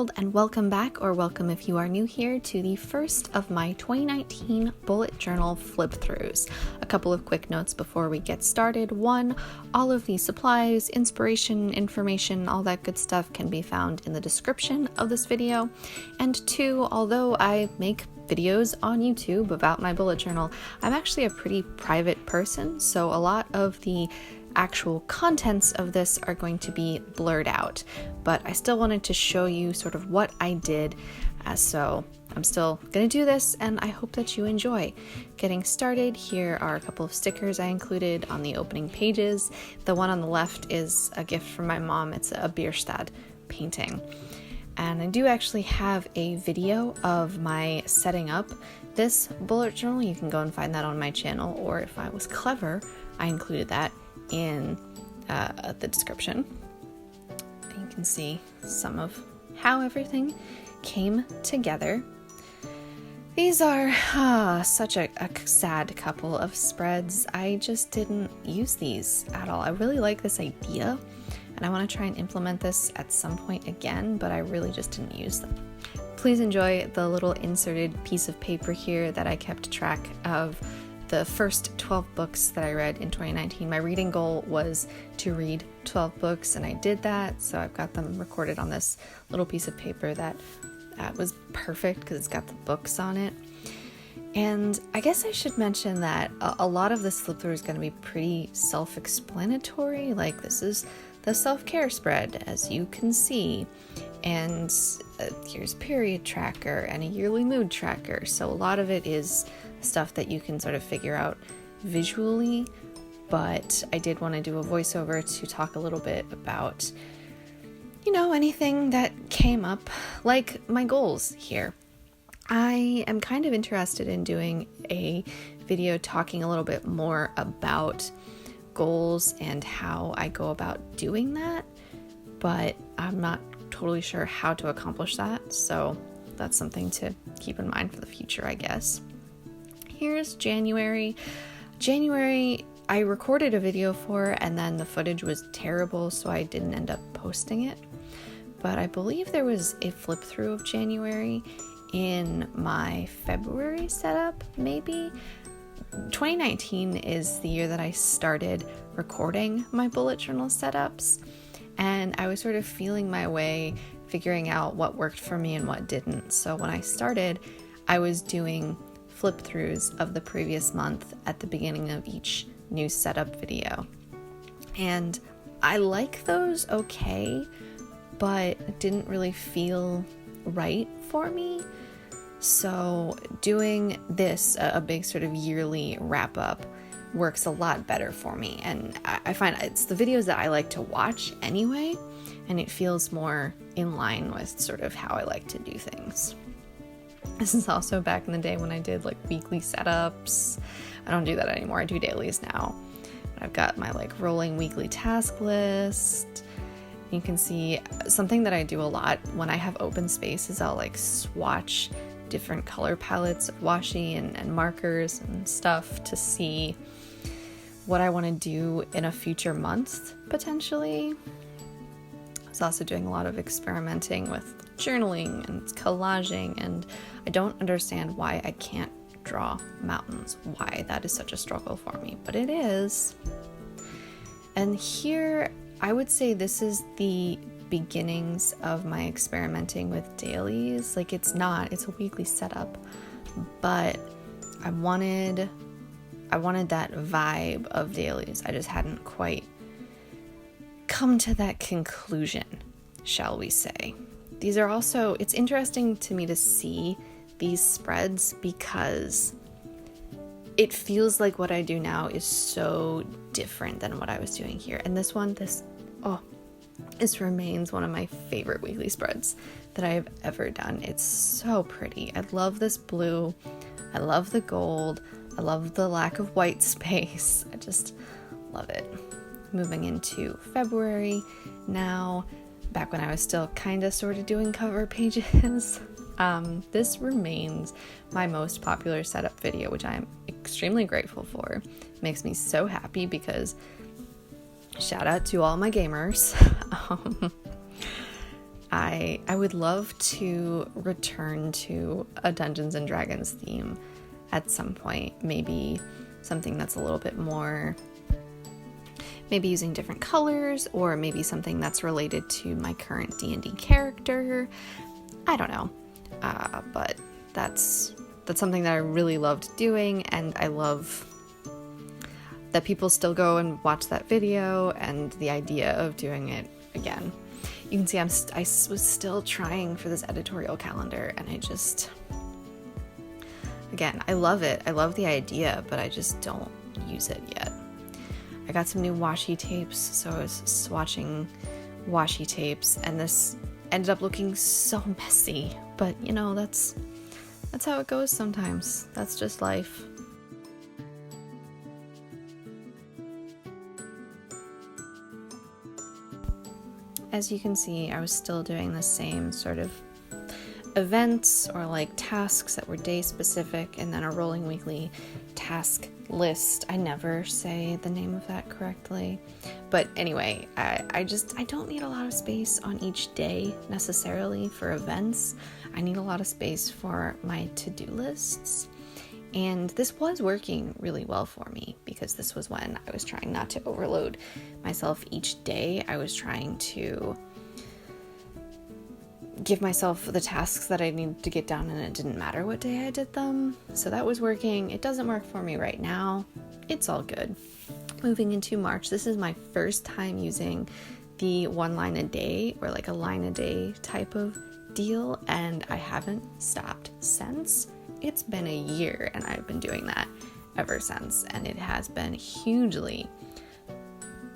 world, and welcome back, or welcome if you are new here, to the first of my 2019 bullet journal flip-throughs. A couple of quick notes before we get started. One, all of the supplies, inspiration, information, all that good stuff can be found in the description of this video. And two, although I make videos on YouTube about my bullet journal, I'm actually a pretty private person, so a lot of the actual contents of this are going to be blurred out, but I still wanted to show you sort of what I did, so I'm still gonna do this, and I hope that you enjoy. Getting started, here are a couple of stickers I included on the opening pages. The one on the left is a gift from my mom. It's a Bierstadt painting, and I do actually have a video of my setting up this bullet journal. You can go and find that on my channel, or if I was clever, I included that in the description. You can see some of how everything came together. These are such a sad couple of spreads. I just didn't use these at all. I really like this idea, and I want to try and implement this at some point again, but I really just didn't use them. Please enjoy the little inserted piece of paper here that I kept track of the first 12 books that I read in 2019. My reading goal was to read 12 books, and I did that, so I've got them recorded on this little piece of paper that was perfect because it's got the books on it. And I guess I should mention that a lot of this flip through is going to be pretty self-explanatory. Like, this is the self-care spread, as you can see, and here's period tracker and a yearly mood tracker, so a lot of it is stuff that you can sort of figure out visually, but I did want to do a voiceover to talk a little bit about, you know, anything that came up, like my goals here. I am kind of interested in doing a video talking a little bit more about goals and how I go about doing that, but I'm not totally sure how to accomplish that, so that's something to keep in mind for the future, I guess. Here's January. January, I recorded a video for, and then the footage was terrible, so I didn't end up posting it. But I believe there was a flip through of January in my February setup, maybe. 2019 is the year that I started recording my bullet journal setups, and I was sort of feeling my way, figuring out what worked for me and what didn't. So when I started, I was doing flip throughs of the previous month at the beginning of each new setup video. And I like those okay, but it didn't really feel right for me. So doing this, a big sort of yearly wrap up, works a lot better for me. And I find it's the videos that I like to watch anyway, and it feels more in line with sort of how I like to do things. This is also back in the day when I did like weekly setups. I don't do that anymore. I do dailies now. But I've got my like rolling weekly task list. You can see something that I do a lot when I have open space is I'll like swatch different color palettes of washi and markers and stuff to see what I want to do in a future month, potentially. I was also doing a lot of experimenting with journaling and collaging, and I don't understand why I can't draw mountains, why that is such a struggle for me, but it is. And here, I would say this is the beginnings of my experimenting with dailies. Like, it's a weekly setup, but I wanted that vibe of dailies. I just hadn't quite come to that conclusion, shall we say. These are also, it's interesting to me to see these spreads because it feels like what I do now is so different than what I was doing here. And this remains one of my favorite weekly spreads that I have ever done. It's so pretty. I love this blue. I love the gold. I love the lack of white space. I just love it. Moving into February now, back when I was still kind of sort of doing cover pages. This remains my most popular setup video, which I am extremely grateful for. It makes me so happy because shout out to all my gamers. I would love to return to a Dungeons and Dragons theme at some point. Maybe something that's a little bit more, maybe using different colors, or maybe something that's related to my current D&D character. I don't know. But that's something that I really loved doing, and I love that people still go and watch that video, and the idea of doing it again. You can see I was still trying for this editorial calendar, and again, I love it. I love the idea, but I just don't use it yet. I got some new washi tapes, so I was swatching washi tapes, and this ended up looking so messy, but you know, that's how it goes sometimes. That's just life. As you can see, I was still doing the same sort of events or like tasks that were day specific, and then a rolling weekly task list. I never say the name of that correctly, but anyway, I don't need a lot of space on each day necessarily for events. I need a lot of space for my to-do lists, and this was working really well for me because this was when I was trying not to overload myself each day. I was trying to give myself the tasks that I needed to get done, and it didn't matter what day I did them. So that was working. It doesn't work for me right now. It's all good. Moving into March, this is my first time using the 1 line a day or like a line a day type of deal, and I haven't stopped since. It's been a year, and I've been doing that ever since, and it has been hugely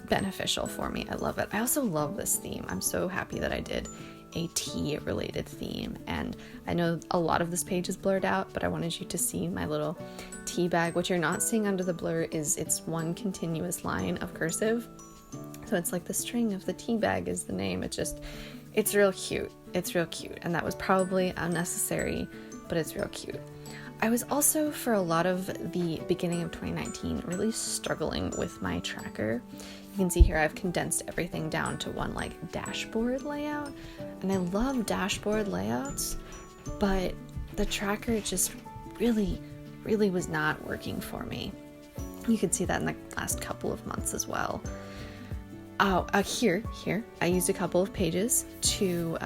beneficial for me. I love it. I also love this theme. I'm so happy that I did a tea related theme, and I know a lot of this page is blurred out, but I wanted you to see my little tea bag. What you're not seeing under the blur is it's one continuous line of cursive, so it's like the string of the tea bag is the name. It's real cute. It's real cute, and that was probably unnecessary, but it's real cute. I was also, for a lot of the beginning of 2019, really struggling with my tracker. You can see here I've condensed everything down to one like dashboard layout, and I love dashboard layouts, but the tracker just really was not working for me. You could see that in the last couple of months as well. Here, I used a couple of pages to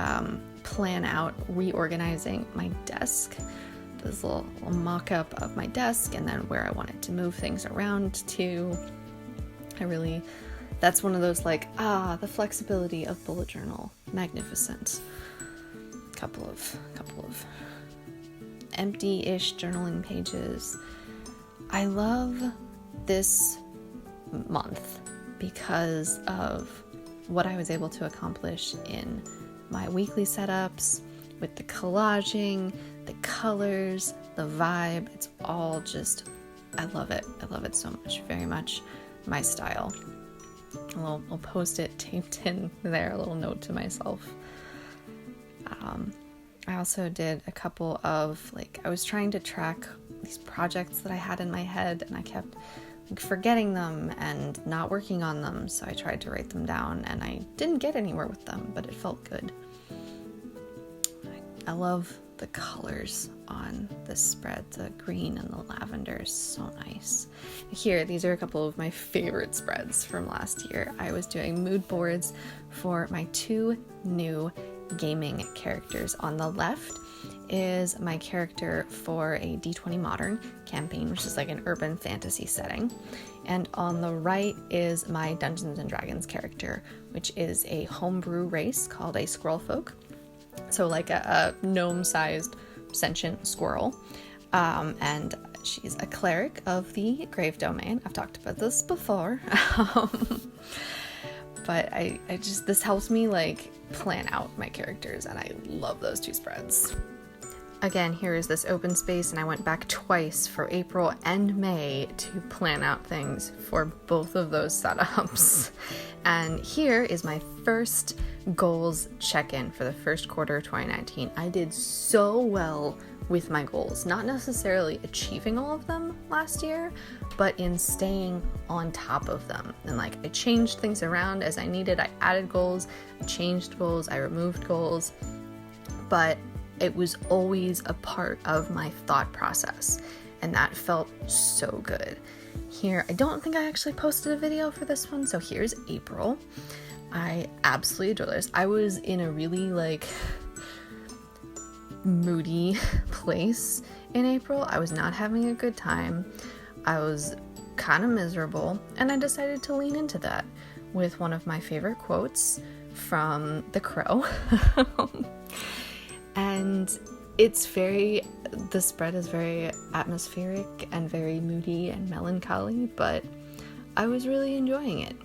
plan out reorganizing my desk. This little mock-up of my desk, and then where I wanted to move things around to. That's one of those like, the flexibility of bullet journal, magnificent. Couple of empty-ish journaling pages. I love this month because of what I was able to accomplish in my weekly setups with the collaging, the colors, the vibe. It's all just, I love it. I love it so much, very much my style. I'll post it taped in there, a little note to myself. I also did a couple of, I was trying to track these projects that I had in my head, and I kept forgetting them and not working on them, so I tried to write them down, and I didn't get anywhere with them, but it felt good. I love the colors on this spread. The green and the lavender is so nice. Here, these are a couple of my favorite spreads from last year. I was doing mood boards for my 2 new gaming characters. On the left is my character for a D20 Modern campaign, which is like an urban fantasy setting. And on the right is my Dungeons and Dragons character, which is a homebrew race called a Squirrel Folk. So like a gnome-sized sentient squirrel. And she's a cleric of the Grave Domain. I've talked about this before. But this helps me plan out my characters, and I love those 2 spreads. Again, here is this open space, and I went back twice for April and May to plan out things for both of those setups. And here is my first goals check-in for the first quarter of 2019. I did so well with my goals, not necessarily achieving all of them last year, but in staying on top of them. And like, I changed things around as I needed. I added goals, I changed goals, I removed goals, but it was always a part of my thought process, and that felt so good. Here, I don't think I actually posted a video for this one, so here's April. I absolutely adore this. I was in a really like moody place in April. I was not having a good time. I was kind of miserable, and I decided to lean into that with one of my favorite quotes from The Crow. And the spread is very atmospheric and very moody and melancholy, but I was really enjoying it.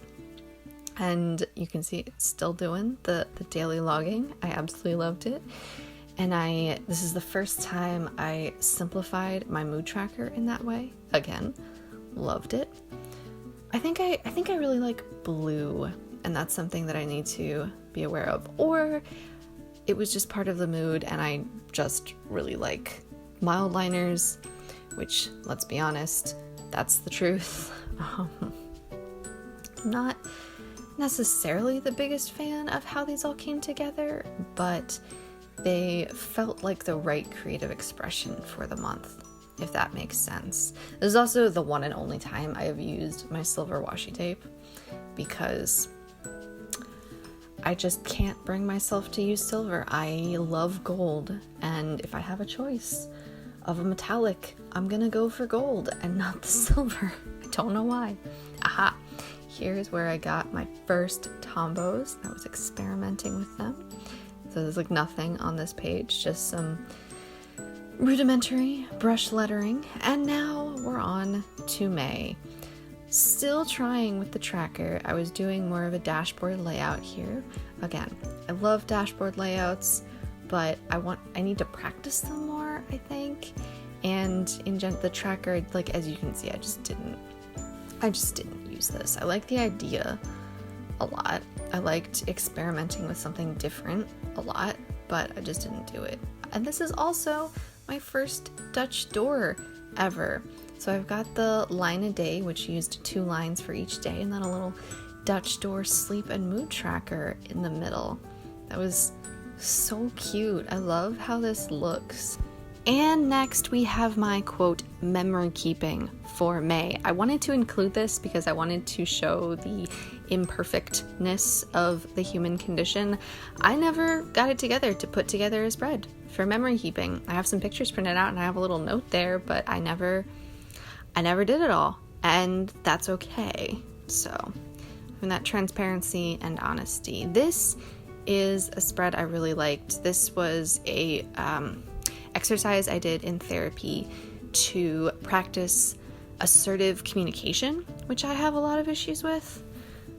And you can see it's still doing the daily logging. I absolutely loved it. And this is the first time I simplified my mood tracker in that way. Again, loved it. I think I really like blue, and that's something that I need to be aware of. Or it was just part of the mood, and I just really like mild liners, which, let's be honest, that's the truth. I'm not necessarily the biggest fan of how these all came together, but they felt like the right creative expression for the month, if that makes sense. This is also the one and only time I have used my silver washi tape, because I just can't bring myself to use silver. I love gold, and if I have a choice of a metallic, I'm gonna go for gold and not the silver. I don't know why. Aha! Here's where I got my first Tombos. I was experimenting with them. So there's like nothing on this page, just some rudimentary brush lettering. And now we're on to May. Still trying with the tracker. I was doing more of a dashboard layout here. Again, I love dashboard layouts, but I need to practice them more, I think. And in the tracker, like, as you can see, I just didn't use this. I like the idea a lot. I liked experimenting with something different a lot, but I just didn't do it. And this is also my first Dutch door ever. So I've got the line a day, which used 2 lines for each day, and then a little Dutch door sleep and mood tracker in the middle. That was so cute. I love how this looks. And next we have my quote memory keeping for May. I wanted to include this because I wanted to show the imperfectness of the human condition. I never got it together to put together a spread for memory keeping. I have some pictures printed out and I have a little note there, but I never did it all, and that's okay. So, from that transparency and honesty. This is a spread I really liked. This was a exercise I did in therapy to practice assertive communication, which I have a lot of issues with.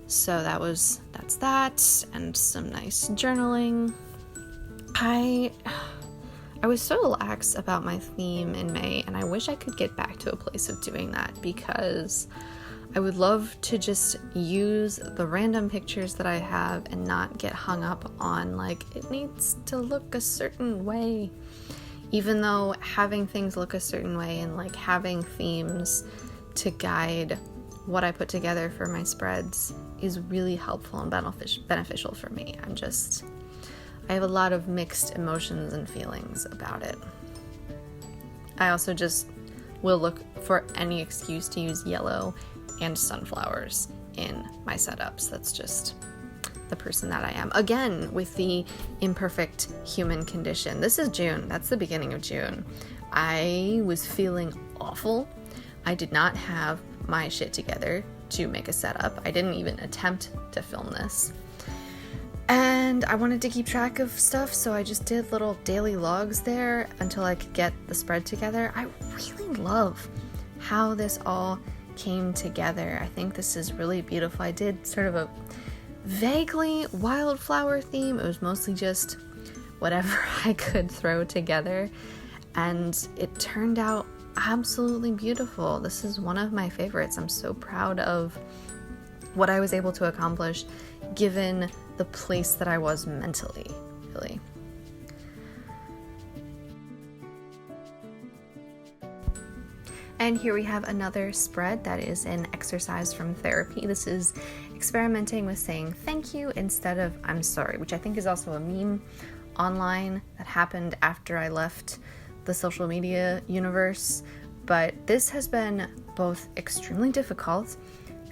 So that's that, and some nice journaling. I was so lax about my theme in May, and I wish I could get back to a place of doing that, because I would love to just use the random pictures that I have and not get hung up on, like, it needs to look a certain way. Even though having things look a certain way and like having themes to guide what I put together for my spreads is really helpful and beneficial for me. I have a lot of mixed emotions and feelings about it. I also just will look for any excuse to use yellow and sunflowers in my setups. That's just the person that I am. Again, with the imperfect human condition. This is June. That's the beginning of June. I was feeling awful. I did not have my shit together to make a setup. I didn't even attempt to film this. And I wanted to keep track of stuff, so I just did little daily logs there until I could get the spread together. I really love how this all came together. I think this is really beautiful. I did sort of a vaguely wildflower theme. It was mostly just whatever I could throw together, and it turned out absolutely beautiful. This is one of my favorites. I'm so proud of what I was able to accomplish given the place that I was mentally, really. And here we have another spread that is an exercise from therapy. This is experimenting with saying thank you instead of I'm sorry, which I think is also a meme online that happened after I left the social media universe. But this has been both extremely difficult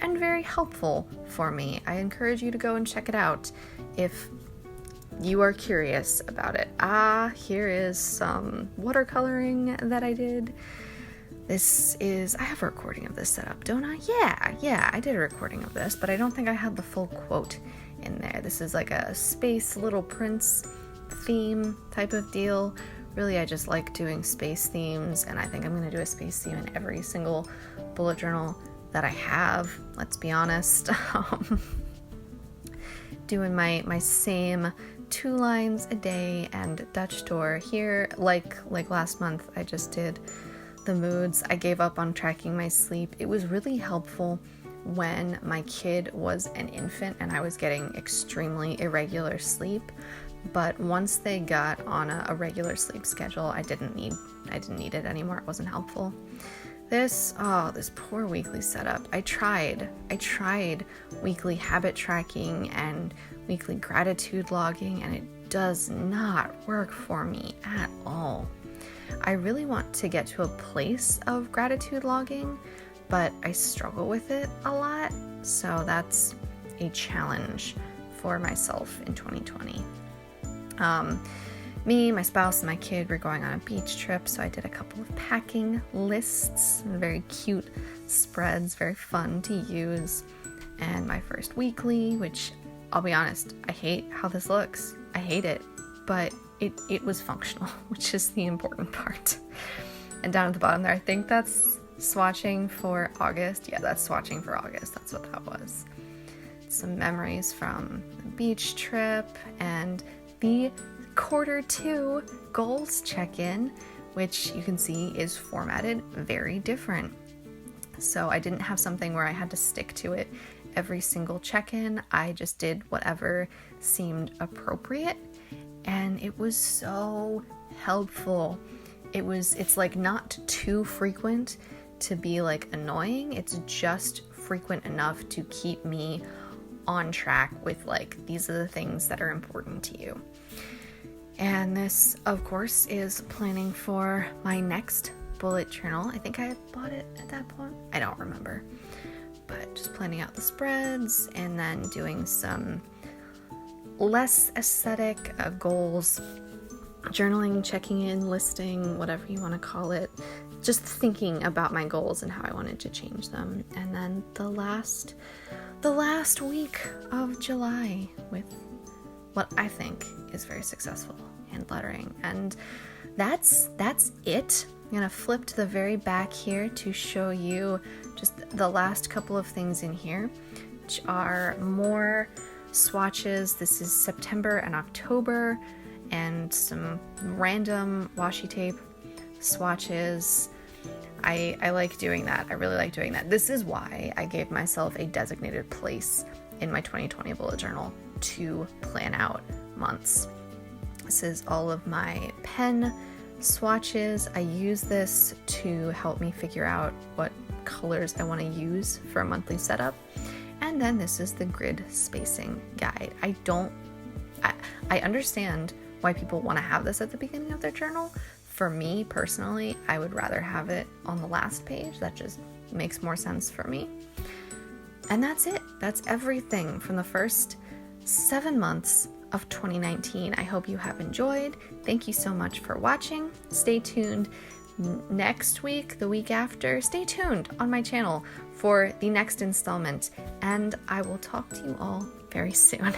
and very helpful for me. I encourage you to go and check it out if you are curious about it. Here is some watercoloring that I did. I have a recording of this set up, don't I? Yeah, I did a recording of this, but I don't think I had the full quote in there. This is like a space Little Prince theme type of deal. Really, I just like doing space themes, and I think I'm going to do a space theme in every single bullet journal that I have, let's be honest. Doing my same 2 lines a day and Dutch tour here. Like last month, I just did the moods. I gave up on tracking my sleep. It was really helpful when my kid was an infant and I was getting extremely irregular sleep. But once they got on a regular sleep schedule, I didn't need it anymore. It wasn't helpful. This poor weekly setup. I tried weekly habit tracking and weekly gratitude logging, and it does not work for me at all. I really want to get to a place of gratitude logging, but I struggle with it a lot, so that's a challenge for myself in 2020. Me, my spouse, and my kid were going on a beach trip, so I did a couple of packing lists, very cute spreads, very fun to use, and my first weekly, which I'll be honest, I hate how this looks. I hate it, but it was functional, which is the important part. And down at the bottom there, I think that's swatching for August. Yeah, that's swatching for August. That's what that was. Some memories from the beach trip and the Q2 goals check-in, which you can see is formatted very different. So I didn't have something where I had to stick to it every single check-in. I just did whatever seemed appropriate, and it was so helpful. It's like not too frequent to be like annoying. It's just frequent enough to keep me on track with like, these are the things that are important to you. And this, of course, is planning for my next bullet journal. I think I bought it at that point. I don't remember. But just planning out the spreads and then doing some less aesthetic goals, journaling, checking in, listing, whatever you want to call it. Just thinking about my goals and how I wanted to change them. And then the last week of July with what I think is very successful hand lettering. And that's it. I'm going to flip to the very back here to show you just the last couple of things in here, which are more swatches. This is September and October, and some random washi tape swatches. I like doing that. I really like doing that. This is why I gave myself a designated place in my 2020 bullet journal to plan out months. This is all of my pen swatches. I use this to help me figure out what colors I want to use for a monthly setup. And then this is the grid spacing guide. I understand why people want to have this at the beginning of their journal. For me personally, I would rather have it on the last page. That just makes more sense for me. And that's it. That's everything from the first 7 months of 2019. I hope you have enjoyed. Thank you so much for watching. Stay tuned next week, the week after. Stay tuned on my channel for the next installment, and I will talk to you all very soon.